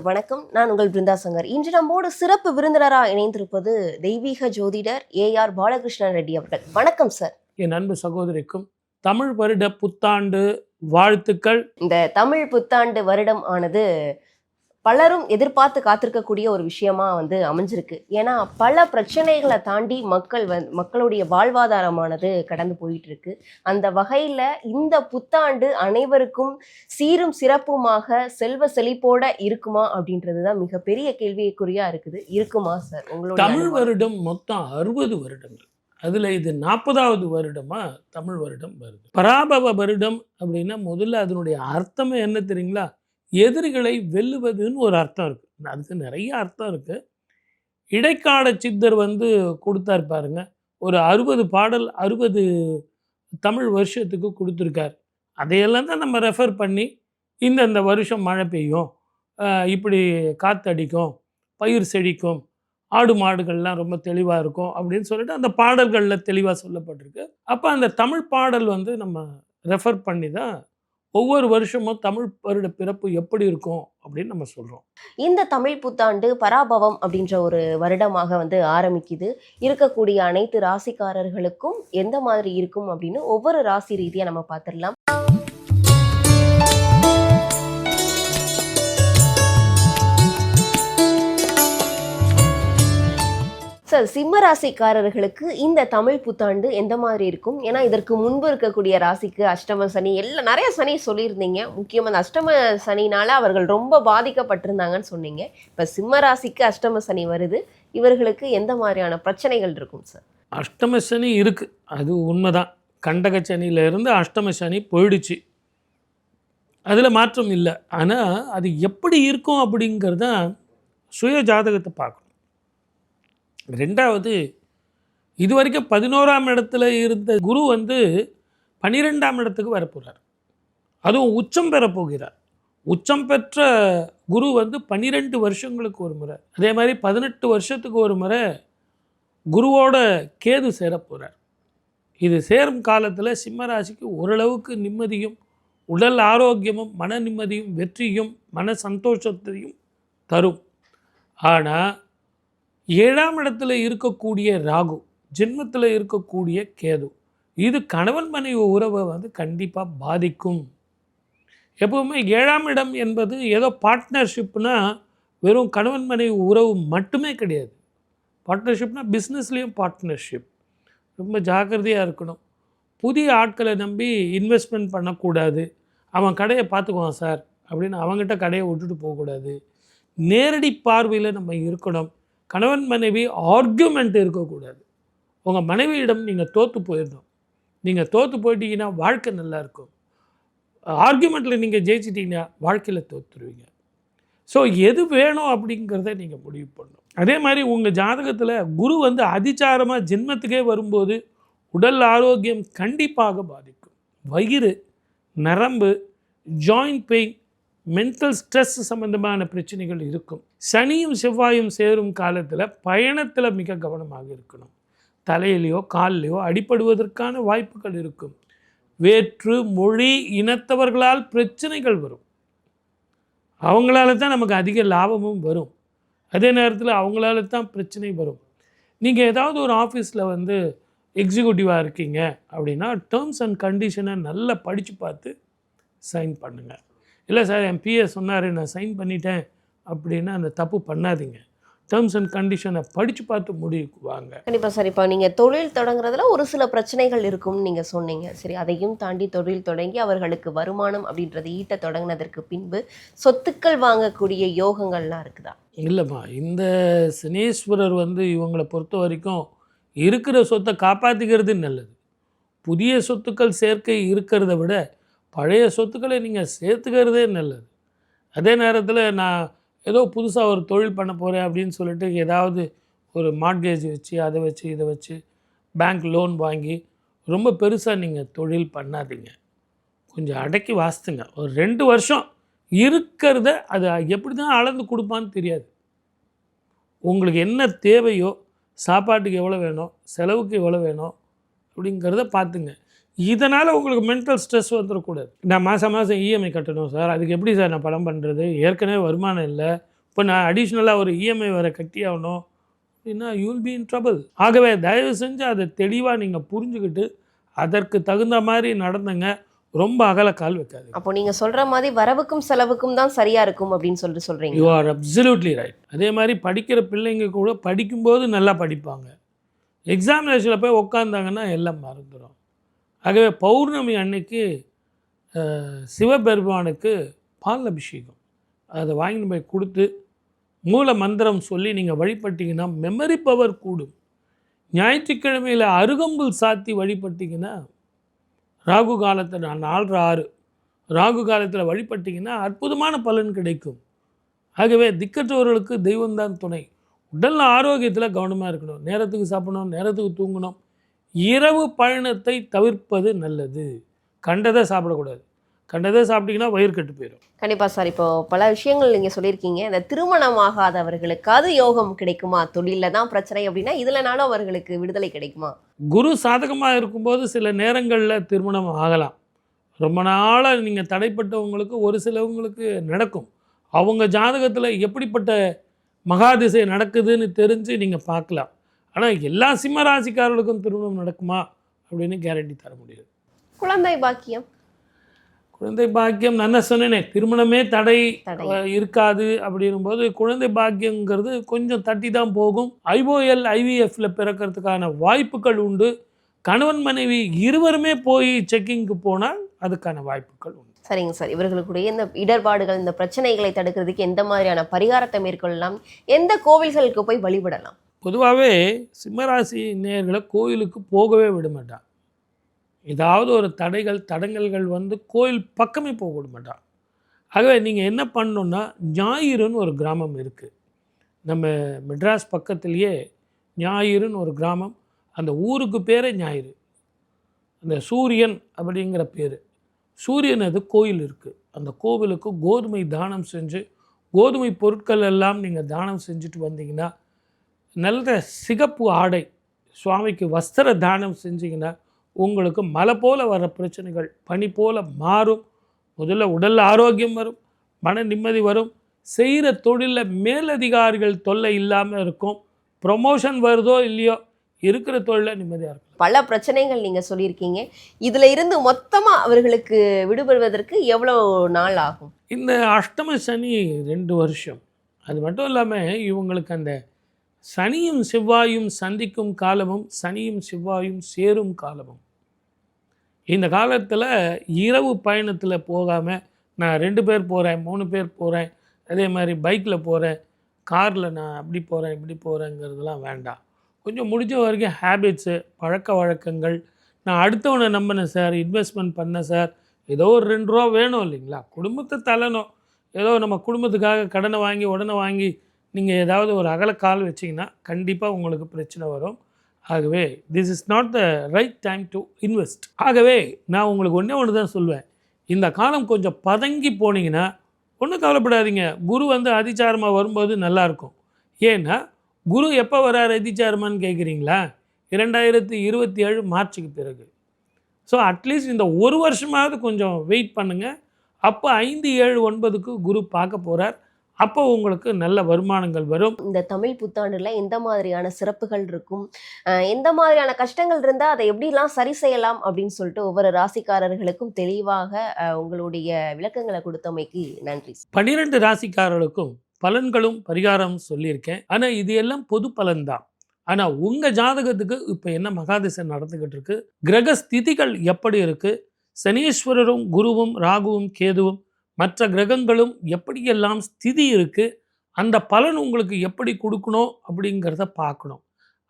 வணக்கம். நான் உங்கள் பிருந்தா சங்கர். இன்று நம்மோடு சிறப்பு விருந்தினராக இணைந்திருப்பது தெய்வீக ஜோதிடர் ஏஆர் பாலகிருஷ்ணன் ரெட்டி அவர்கள். வணக்கம் சார். என் அன்பு சகோதரிக்கும் தமிழ் வருட புத்தாண்டு வாழ்த்துக்கள். இந்த தமிழ் புத்தாண்டு வருடம் ஆனது பலரும் எதிர்பார்த்து காத்திருக்கக்கூடிய ஒரு விஷயமா அமைஞ்சிருக்கு. ஏன்னா பல பிரச்சனைகளை தாண்டி மக்களுடைய வாழ்வாதாரமானது கடந்து போயிட்டு இருக்கு. அந்த வகையில இந்த புத்தாண்டு அனைவருக்கும் சீரும் சிறப்புமாக செல்வ செழிப்போட இருக்குமா அப்படின்றதுதான் மிகப்பெரிய கேள்விக்குறியா இருக்குது. இருக்குமா சார்? உங்களோட தமிழ் வருடம் மொத்தம் 60 வருடங்கள். அதுல இது 40வது வருடமா தமிழ் வருடம் வருது. பராபவ வருடம் அப்படின்னா முதல்ல அதனுடைய அர்த்தமே என்ன தெரியுங்களா? எதிரிகளை வெல்லுவதுன்னு ஒரு அர்த்தம் இருக்குது. அதுக்கு நிறைய அர்த்தம் இருக்குது. இடைக்கால சித்தர் கொடுத்தார் பாருங்க, ஒரு 60 பாடல் 60 தமிழ் வருஷத்துக்கு கொடுத்துருக்கார். அதையெல்லாம் தான் நம்ம ரெஃபர் பண்ணி இந்த வருஷம் மழை பெய்யும், இப்படி காற்றடிக்கும், பயிர் செழிக்கும், ஆடு மாடுகள்லாம் ரொம்ப தெளிவாக இருக்கும் அப்படின்னு சொல்லிட்டு அந்த பாடல்களில் தெளிவாக சொல்லப்பட்டிருக்கு. அப்போ அந்த தமிழ் பாடல் நம்ம ரெஃபர் பண்ணி தான் ஒவ்வொரு வருஷமும் தமிழ் வருட பிறப்பு எப்படி இருக்கும் அப்படின்னு நம்ம சொல்றோம். இந்த தமிழ் புத்தாண்டு பராபவம் அப்படின்ற ஒரு வருடமாக ஆரம்பிக்குது. இருக்கக்கூடிய அனைத்து ராசிக்காரர்களுக்கும் எந்த மாதிரி இருக்கும் அப்படின்னு ஒவ்வொரு ராசி ரீதியா நம்ம பார்த்துடலாம். சார், சிம்ம ராசிக்காரர்களுக்கு இந்த தமிழ் புத்தாண்டு எந்த மாதிரி இருக்கும்? ஏன்னா இதற்கு முன்பு இருக்கக்கூடிய ராசிக்கு அஷ்டம சனி எல்லாம் நிறைய சனி சொல்லியிருந்தீங்க. முக்கியமாக அந்த அஷ்டம சனினால அவர்கள் ரொம்ப பாதிக்கப்பட்டிருந்தாங்கன்னு சொன்னீங்க. இப்போ சிம்ம ராசிக்கு அஷ்டம சனி வருது. இவர்களுக்கு எந்த மாதிரியான பிரச்சனைகள் இருக்கும் சார்? அஷ்டம சனி இருக்குது, அது உண்மைதான். கண்டக சனியிலேருந்து அஷ்டம சனி போயிடுச்சு, அதில் மாற்றம் இல்லை. ஆனால் அது எப்படி இருக்கும் அப்படிங்கிறதான் சுய ஜாதகத்தை பார்க்கணும். ரெண்டாவது, இது வரைக்கும் 11ஆம் இடத்துல இருந்த குரு 12ஆம் இடத்துக்கு வரப்போகிறார். அதுவும் உச்சம் பெற போகிறார். உச்சம் பெற்ற குரு 12 வருஷங்களுக்கு ஒரு முறை, அதே மாதிரி 18 வருஷத்துக்கு ஒரு முறை குருவோட கேது சேரப்போகிறார். இது சேரும் காலத்தில் சிம்மராசிக்கு ஓரளவுக்கு நிம்மதியும், உடல் ஆரோக்கியமும், மன நிம்மதியும், வெற்றியும், மன சந்தோஷத்தையும் தரும். ஆனால் 7ஆம் இடத்துல இருக்கக்கூடிய ராகு, ஜென்மத்தில் இருக்கக்கூடிய கேது, இது கணவன் மனைவி உறவை கண்டிப்பாக பாதிக்கும். எப்பவுமே 7ஆம் இடம் என்பது ஏதோ பார்ட்னர்ஷிப்னா வெறும் கணவன் மனைவி உறவு மட்டுமே கிடையாது. பார்ட்னர்ஷிப்னா பிஸ்னஸ்லேயும் பார்ட்னர்ஷிப். ரொம்ப ஜாக்கிரதையாக இருக்கணும். புதிய ஆட்களை நம்பி இன்வெஸ்ட்மெண்ட் பண்ணக்கூடாது. அவன் கடையை பார்த்துக்குவான் சார் அப்படின்னு அவங்ககிட்ட கடையை விட்டுட்டு போகக்கூடாது. நேரடி பார்வையில் நம்ம இருக்கணும். கணவன் மனைவி ஆர்கியூமெண்ட் இருக்கக்கூடாது. உங்கள் மனைவியிடம் நீங்கள் தோற்று போயிடணும். நீங்கள் தோற்று போயிட்டீங்கன்னா வாழ்க்கை நல்லாயிருக்கும். ஆர்கியூமெண்ட்டில் நீங்கள் ஜெயிச்சிட்டிங்கன்னா வாழ்க்கையில் தோற்றுருவீங்க. ஸோ எது வேணும் அப்படிங்கிறத நீங்கள் முடிவு பண்ணணும். அதே மாதிரி உங்கள் ஜாதகத்தில் குரு அதிச்சாரமாக ஜென்மத்துக்கே வரும்போது உடல் ஆரோக்கியம் கண்டிப்பாக பாதிக்கும். வயிறு, நரம்பு, ஜாயிண்ட் பெயின், மென்டல் ஸ்ட்ரெஸ் சம்பந்தமான பிரச்சனைகள் இருக்கும். சனியும் செவ்வாயும் சேரும் காலத்தில் பயணத்தில் மிக கவனமாக இருக்கணும். தலையிலையோ காலிலையோ அடிபடுவதற்கான வாய்ப்புகள் இருக்கும். வேற்று மொழி இனத்தவர்களால் பிரச்சனைகள் வரும். அவங்களால தான் நமக்கு அதிக லாபமும் வரும். அதே நேரத்தில் அவங்களால தான் பிரச்சனை வரும். நீங்கள் ஏதாவது ஒரு ஆஃபீஸில் எக்ஸிக்யூட்டிவாக இருக்கீங்க அப்படின்னா டேர்ம்ஸ் அண்ட் கண்டிஷனை நல்லா படித்து பார்த்து சைன் பண்ணுங்கள். இல்லை சார், என் பிஎஸ் சொன்னார், நான் சைன் பண்ணிட்டேன் அப்படின்னா அந்த தப்பு பண்ணாதீங்க. டேர்ம்ஸ் அண்ட் கண்டிஷனை படித்து பார்த்து முடிவுக்கு வாங்க. கண்டிப்பாக சார். இப்போ நீங்கள் தொழில் தொடங்குறதுல ஒரு சில பிரச்சனைகள் இருக்கும்னு நீங்கள் சொன்னீங்க. சரி, அதையும் தாண்டி தொழில் தொடங்கி அவர்களுக்கு வருமானம் அப்படின்றது ஈட்ட தொடங்கினதற்கு பின்பு சொத்துக்கள் வாங்கக்கூடிய யோகங்கள்லாம் இருக்குதா? இல்லைம்மா, இந்த சனீஸ்வரர் இவங்களை பொறுத்த வரைக்கும் இருக்கிற சொத்தை காப்பாற்றிக்கிறது நல்லது. புதிய சொத்துக்கள் சேர்க்கை இருக்கிறத விட பழைய சொத்துக்களை நீங்கள் சேர்த்துக்கிறதே நல்லது. அதே நேரத்தில் நான் ஏதோ புதுசாக ஒரு தொழில் பண்ண போகிறேன் அப்படின்னு சொல்லிட்டு ஏதாவது ஒரு மார்ட்கேஜ் வச்சு அதை வச்சு இதை வச்சு பேங்க் லோன் வாங்கி ரொம்ப பெருசாக நீங்கள் தொழில் பண்ணாதீங்க. கொஞ்சம் அடக்கி வாசித்துங்க. ஒரு 2 வருஷம் இருக்கிறத அது எப்படி தான் அளந்து கொடுப்பான்னு தெரியாது. உங்களுக்கு என்ன தேவையோ, சாப்பாட்டுக்கு எவ்வளோ வேணும், செலவுக்கு எவ்வளோ வேணும் அப்படிங்கிறத பார்த்துங்க. இதனால் உங்களுக்கு மென்டல் ஸ்ட்ரெஸ் வந்துடக்கூடாது. நான் மாதம் மாதம் இஎம்ஐ கட்டணும் சார், அதுக்கு எப்படி சார் நான் பணம் பண்ணுறது, ஏற்கனவே வருமானம் இல்லை, இப்போ நான் அடிஷ்னலாக ஒரு இஎம்ஐ வேறு கட்டி ஆகணும் அப்படின்னா you will be in trouble. ஆகவே தயவு செஞ்சு அதை தெளிவாக நீங்கள் புரிஞ்சுக்கிட்டு அதற்கு தகுந்த மாதிரி நடந்துங்க. ரொம்ப அகல கால் வைக்காது. அப்போ நீங்க சொல்ற மாதிரி வரவுக்கும் செலவுக்கும் தான் சரியா இருக்கும் அப்படின்னு சொல்றீங்க. You are absolutely right. அதே மாதிரி படிக்கிற பிள்ளைங்க கூட படிக்கும்போது நல்லா படிப்பாங்க. எக்ஸாமினேஷனில் போய் உட்காந்தாங்கன்னா எல்லாம் மறந்துடும். ஆகவே பௌர்ணமி அன்னைக்கு சிவபெருமானுக்கு பால் அபிஷேகம் அதை வாங்கிட்டு போய் கொடுத்து மூல மந்திரம் சொல்லி நீங்கள் வழிபட்டிங்கன்னா மெமரி பவர் கூடும். ஞாயிற்றுக்கிழமையில் அருகம்புல் சாத்தி வழிபட்டிங்கன்னா ராகு காலத்தில் 4:06 ராகு காலத்தில் வழிபட்டிங்கன்னா அற்புதமான பலன் கிடைக்கும். ஆகவே திக்கற்றவர்களுக்கு தெய்வம்தான் துணை. உடல் ஆரோக்கியத்தில் கவனமாக இருக்கணும். நேரத்துக்கு சாப்பிடணும், நேரத்துக்கு தூங்கணும். இரவு பயணத்தை தவிர்ப்பது நல்லது. கண்டதை சாப்பிடக்கூடாது. கண்டதை சாப்பிட்டீங்கன்னா வயிறு கட்டு போயிடும். கண்டிப்பாக சார். இப்போ பல விஷயங்கள் நீங்கள் சொல்லியிருக்கீங்க. இந்த திருமணமாகாதவர்களுக்காவது யோகம் கிடைக்குமா? தொழிலில் தான் பிரச்சனை அப்படின்னா இதுலனாலும் அவர்களுக்கு விடுதலை கிடைக்குமா? குரு சாதகமாக இருக்கும்போது சில நேரங்களில் திருமணம் ஆகலாம். ரொம்ப நாளாக நீங்கள் தடைப்பட்டவங்களுக்கு ஒரு சிலவங்களுக்கு நடக்கும். அவங்க ஜாதகத்தில் எப்படிப்பட்ட மகாதிசை நடக்குதுன்னு தெரிஞ்சு நீங்கள் பார்க்கலாம். ஆனால் எல்லா சிம்ம ராசிக்காரர்களுக்கும் திருமணம் நடக்குமா அப்படின்னு கேரண்டி தர முடியாது. குழந்தை பாக்கியம் குழந்தை பாக்கியம் நான் என்ன சொன்னேனே, திருமணமே தடை இருக்காது அப்படின்னும் போது குழந்தை பாக்கியங்கிறது கொஞ்சம் தட்டி தான் போகும். IOL IVFல பிறக்கிறதுக்கான வாய்ப்புகள் உண்டு. கணவன் மனைவி இருவருமே போய் செக்கிங்க்கு போனால் அதுக்கான வாய்ப்புகள் உண்டு. சரிங்க சார். இவர்களுடைய இந்த இடர்பாடுகள், இந்த பிரச்சனைகளை தடுக்கிறதுக்கு எந்த மாதிரியான பரிகாரத்தை மேற்கொள்ளலாம்? எந்த கோவில்களுக்கு போய் வழிபடலாம்? பொதுவாகவே சிம்மராசி நேயர்களை கோயிலுக்கு போகவே விட மாட்டான். ஏதாவது ஒரு தடங்கல்கள் வந்து கோயில் பக்கமே போக விட மாட்டான். ஆகவே நீங்கள் என்ன பண்ணணுன்னா, ஞாயிறுன்னு ஒரு கிராமம் இருக்குது. நம்ம மெட்ராஸ் பக்கத்துலேயே ஞாயிறுன்னு ஒரு கிராமம். அந்த ஊருக்கு பேரே ஞாயிறு. அந்த சூரியன் அப்படிங்கிற பேர். சூரியன் அது கோயில் இருக்குது. அந்த கோவிலுக்கு கோதுமை தானம் செஞ்சு, கோதுமை பொருட்கள் எல்லாம் நீங்கள் தானம் செஞ்சுட்டு வந்தீங்கன்னா, நல்ல சிகப்பு ஆடை சுவாமிக்கு வஸ்திர தானம் செஞ்சிங்கன்னா உங்களுக்கு மலை போல் வர பிரச்சனைகள் பனி போல் மாறும். முதல்ல உடல் ஆரோக்கியம் வரும், மன நிம்மதி வரும், செய்கிற தொழிலில் மேலதிகாரிகள் தொல்லை இல்லாமல் இருக்கும். ப்ரொமோஷன் வருதோ இல்லையோ இருக்கிற தொழிலில் நிம்மதியாக இருக்கும். பல பிரச்சனைகள் நீங்கள் சொல்லியிருக்கீங்க. இதில் இருந்து மொத்தமாக அவர்களுக்கு விடுபடுவதற்கு எவ்வளோ நாள் ஆகும்? இந்த அஷ்டம சனி 2 வருஷம். அது மட்டும் இல்லாமல் இவங்களுக்கு அந்த சனியும் செவ்வாயும் சந்திக்கும் காலமும் சனியும் செவ்வாயும் சேரும் காலமும். இந்த காலத்தில் இரவு பயணத்தில் போகாமல் நான் 2 பேர் போகிறேன், 3 பேர் போகிறேன், அதே மாதிரி பைக்கில் போகிறேன், காரில் நான் அப்படி போகிறேன் இப்படி போகிறேங்கிறதுலாம் வேண்டாம். கொஞ்சம் முடிஞ்ச வரைக்கும் ஹேபிட்ஸு, பழக்க வழக்கங்கள், நான் அடுத்தவனை நம்பினேன் சார், இன்வெஸ்ட்மெண்ட் பண்ணேன் சார், ஏதோ ஒரு 2 ரூபா வேணும் இல்லைங்களா, குடும்பத்தை தள்ளணும். ஏதோ நம்ம குடும்பத்துக்காக கடனை வாங்கி உடனே வாங்கி நீங்கள் ஏதாவது ஒரு அகலக்கால் வச்சிங்கன்னா கண்டிப்பாக உங்களுக்கு பிரச்சனை வரும். ஆகவே this is not the right time to invest. ஆகவே நான் உங்களுக்கு ஒன்று தான் சொல்வேன். இந்த காலம் கொஞ்சம் பதங்கி போனீங்கன்னா ஒன்றும் கவலைப்படாதீங்க. குரு வந்து அதிச்சாரமாக வரும்போது நல்லாயிருக்கும். ஏன்னா குரு எப்போ வராரு அதிச்சாரமானு கேட்குறீங்களா? 2027 மார்ச்சுக்கு பிறகு. ஸோ அட்லீஸ்ட் இந்த ஒரு வருஷமாவது கொஞ்சம் வெயிட் பண்ணுங்கள். அப்போ 5, 7, 9க்கு குரு பார்க்க போகிறார். அப்போ உங்களுக்கு நல்ல வருமானங்கள் வரும். இந்த தமிழ் புத்தாண்டில் எந்த மாதிரியான சிறப்புகள் இருக்கும், எந்த மாதிரியான கஷ்டங்கள் இருந்தால் அதை எப்படிலாம் சரி செய்யலாம் அப்படின்னு சொல்லிட்டு ஒவ்வொரு ராசிக்காரர்களுக்கும் தெளிவாக உங்களுடைய விளக்கங்களை கொடுத்தமைக்கு நன்றி. 12 ராசிக்காரர்களுக்கும் பலன்களும் பரிகாரம் சொல்லியிருக்கேன். ஆனால் இது எல்லாம் பொது பலன்தான். ஆனால் உங்கள் ஜாதகத்துக்கு இப்போ என்ன மகாதிசை நடந்துக்கிட்டு இருக்கு, கிரக ஸ்திதிகள் எப்படி இருக்குது, சனீஸ்வரரும் குருவும் ராகுவும் கேதுவும் மற்ற கிரகங்களும் எப்படியெல்லாம் ஸ்திதி இருக்குது, அந்த பலன் உங்களுக்கு எப்படி கொடுக்கணும் அப்படிங்கிறத பார்க்கணும்.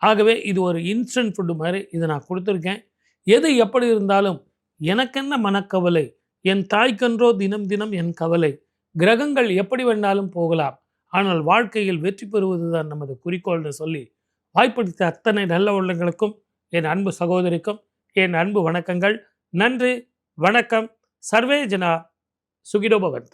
ஆகவே இது ஒரு இன்ஸ்டன்ட் ஃபுட்டு மாதிரி இதை நான் கொடுத்துருக்கேன். எது எப்படி இருந்தாலும் எனக்கென்ன மனக்கவலை, என் தாய்க்கன்றோ தினம் தினம் என் கவலை. கிரகங்கள் எப்படி வேணாலும் போகலாம், ஆனால் வாழ்க்கையில் வெற்றி பெறுவது தான் நமது குறிக்கோள்னு சொல்லி வாய்ப்படுத்த அத்தனை நல்ல உள்ளங்களுக்கும் என் அன்பு சகோதரிக்கும் என் அன்பு வணக்கங்கள். நன்றி, வணக்கம். சர்வே ஜனா சுகினோ பவந்து.